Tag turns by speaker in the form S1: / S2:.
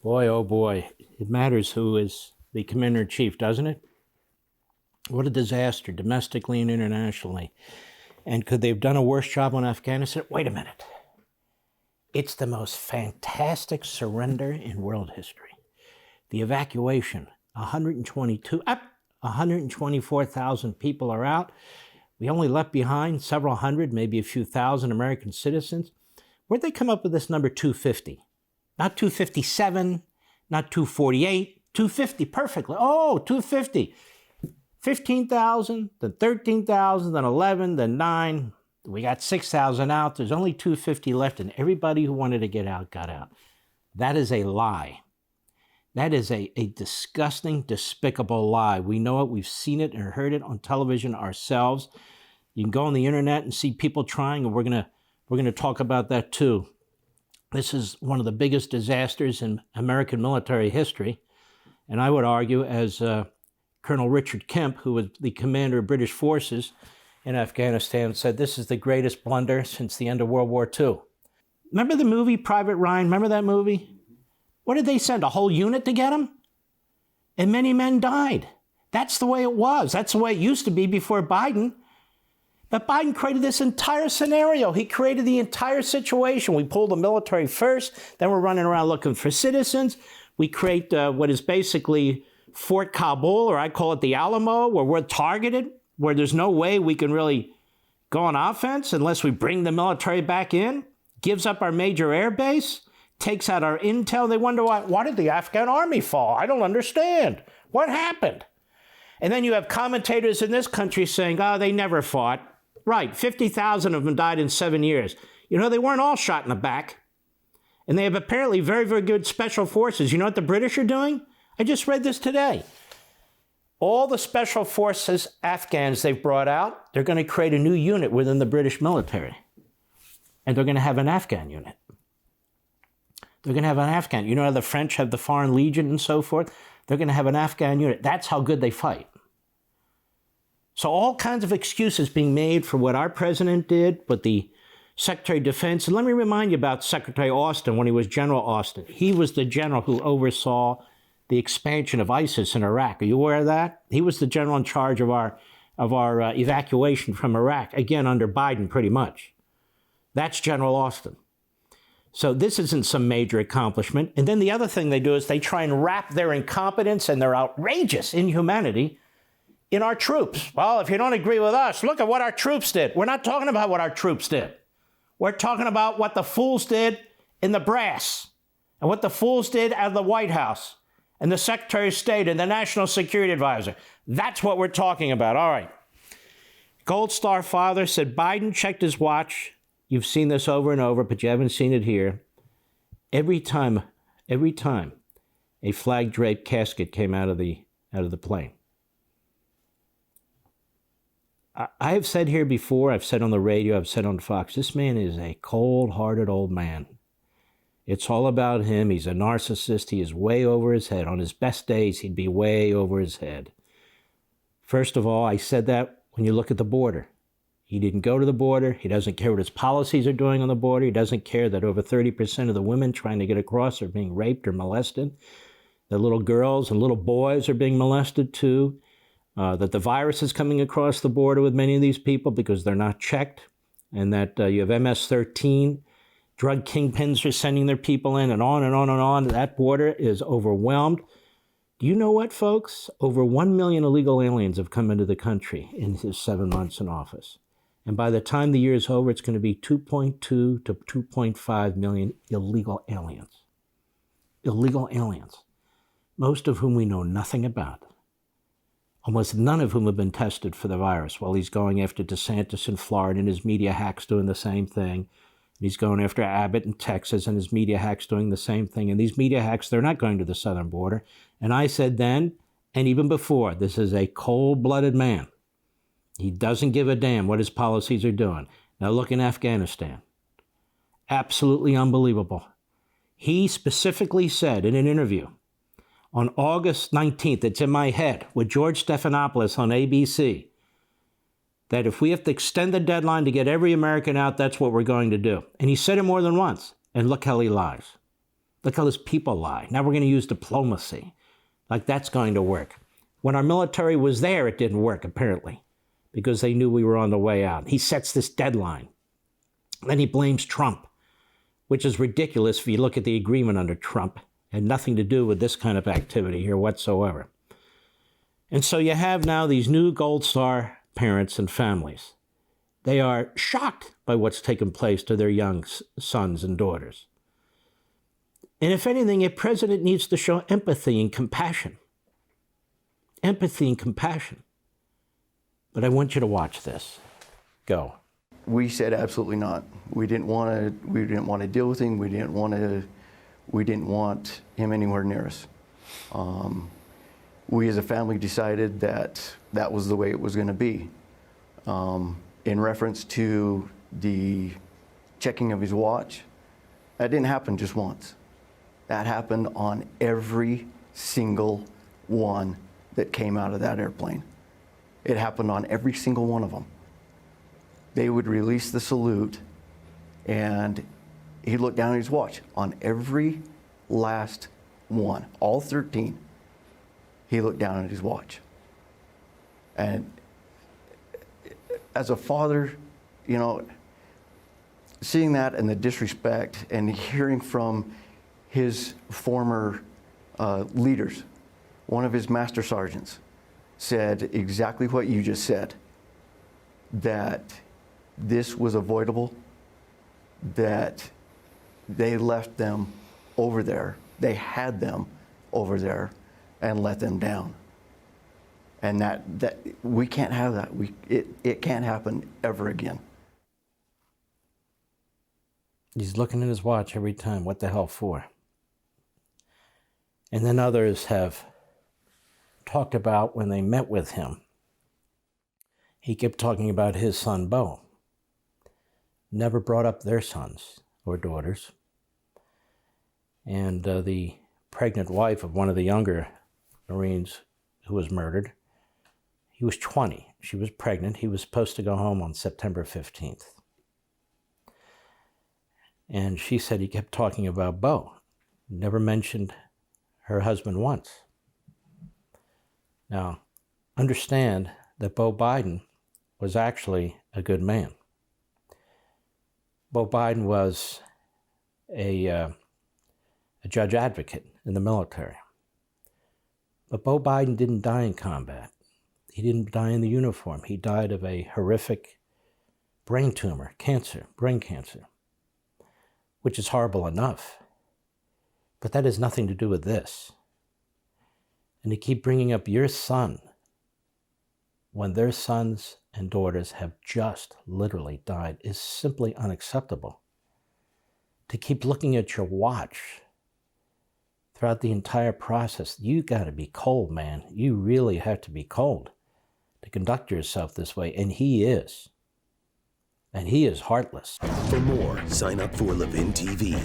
S1: Boy, oh boy, it matters who is the commander-in-chief, doesn't it? What a disaster, domestically and internationally. And could they have done a worse job on Afghanistan? Wait a minute. It's the most fantastic surrender in world history. The evacuation, 124,000 people are out. We only left behind several hundred, maybe a few thousand American citizens. Where'd they come up with this number 250? Not 257, not 248, 250 perfectly. Oh, 250. 15,000, then 13,000, then 11, then 9. We got 6,000 out. There's only 250 left, and everybody who wanted to get out got out. That is a lie. That is a disgusting, despicable lie. We know it. We've seen it and heard it on television ourselves. You can go on the internet and see people trying, and we're gonna talk about that too. This is one of the biggest disasters in American military history. And I would argue, as Colonel Richard Kemp, who was the commander of British forces in Afghanistan, said, this is the greatest blunder since the end of World War II. Remember the movie Private Ryan? Remember that movie? What did they send, a whole unit to get him? And many men died. That's the way it was. That's the way it used to be before Biden. But Biden created this entire scenario. He created the entire situation. We pulled the military first, then we're running around looking for citizens. We create what is basically Fort Kabul, or I call it the Alamo, where we're targeted, where there's no way we can really go on offense unless we bring the military back in, gives up our major air base, takes out our intel. They wonder why did the Afghan army fall? I don't understand. What happened? And then you have commentators in this country saying, oh, they never fought. Right, 50,000 of them died in 7 years. You know, they weren't all shot in the back. And they have apparently very, very good special forces. You know what the British are doing? I just read this today. All the special forces Afghans they've brought out, they're going to create a new unit within the British military. And they're going to have an Afghan unit. They're going to have an Afghan. You know how the French have the Foreign Legion and so forth? They're going to have an Afghan unit. That's how good they fight. So all kinds of excuses being made for what our president did, what the Secretary of Defense. And let me remind you about Secretary Austin when he was General Austin. He was the general who oversaw the expansion of ISIS in Iraq. Are you aware of that? He was the general in charge of our evacuation from Iraq, again, under Biden, pretty much. That's General Austin. So this isn't some major accomplishment. And then the other thing they do is they try and wrap their incompetence and their outrageous inhumanity in our troops. Well, if you don't agree with us, look at what our troops did. We're not talking about what our troops did. We're talking about what the fools did in the brass and what the fools did out of the White House and the Secretary of State and the National Security Advisor. That's what we're talking about. All right. Gold Star Father said Biden checked his watch. You've seen this over and over, but you haven't seen it here. Every time a flag-draped casket came out of the plane. I have said here before, I've said on the radio, I've said on Fox, this man is a cold-hearted old man. It's all about him. He's a narcissist. He is way over his head. On his best days, he'd be way over his head. First of all, I said that when you look at the border. He didn't go to the border. He doesn't care what his policies are doing on the border. He doesn't care that over 30% of the women trying to get across are being raped or molested. The little girls and little boys are being molested too. That the virus is coming across the border with many of these people because they're not checked, and that you have MS-13, drug kingpins are sending their people in, and on and on and on. That border is overwhelmed. Do you know what, folks? Over 1 million illegal aliens have come into the country in his 7 months in office. And by the time the year is over, it's going to be 2.2 to 2.5 million illegal aliens. Illegal aliens, most of whom we know nothing about. Almost none of whom have been tested for the virus. While he's going after DeSantis in Florida and his media hacks doing the same thing. And he's going after Abbott in Texas and his media hacks doing the same thing. And these media hacks, they're not going to the southern border. And I said then, and even before, this is a cold-blooded man. He doesn't give a damn what his policies are doing. Now look in Afghanistan. Absolutely unbelievable. He specifically said in an interview, on August 19th, it's in my head, with George Stephanopoulos on ABC, that if we have to extend the deadline to get every American out, that's what we're going to do. And he said it more than once. And look how he lies. Look how those people lie. Now we're going to use diplomacy. Like that's going to work. When our military was there, it didn't work, apparently, because they knew we were on the way out. He sets this deadline. Then he blames Trump, which is ridiculous if you look at the agreement under Trump. It had nothing to do with this kind of activity here whatsoever. And so you have now these new Gold Star parents and families. They are shocked by what's taken place to their young sons and daughters. And if anything, a president needs to show empathy and compassion. Empathy and compassion. But I want you to watch this. Go.
S2: We said absolutely not. We didn't want to deal with him. We didn't want him anywhere near us. We as a family decided that that was the way it was going to be. In reference to the checking of his watch, that didn't happen just once. That happened on every single one that came out of that airplane. It happened on every single one of them. They would release the salute, and he looked down at his watch on every last one, all 13. He looked down at his watch. And as a father, you know, seeing that and the disrespect and hearing from his former leaders, one of his master sergeants said exactly what you just said, that this was avoidable, that they left them over there, they had them over there and let them down. And that we can't have that. It can't happen ever again.
S1: He's looking at his watch every time. What the hell for? And then others have talked about when they met with him. He kept talking about his son, Bo. Never brought up their sons or daughters. And the pregnant wife of one of the younger Marines who was murdered, he was 20. She was pregnant. He was supposed to go home on September 15th. And she said he kept talking about Bo. Never mentioned her husband once. Now, understand that Bo Biden was actually a good man. Bo Biden was a judge advocate in the military. But Bo Biden didn't die in combat. He didn't die in the uniform. He died of a horrific brain tumor, cancer, brain cancer, which is horrible enough. But that has nothing to do with this. And to keep bringing up your son when their sons and daughters have just literally died is simply unacceptable. To keep looking at your watch throughout the entire process, you got to be cold, man. You really have to be cold to conduct yourself this way, and he is. And he is heartless.
S3: For more, sign up for Levin TV.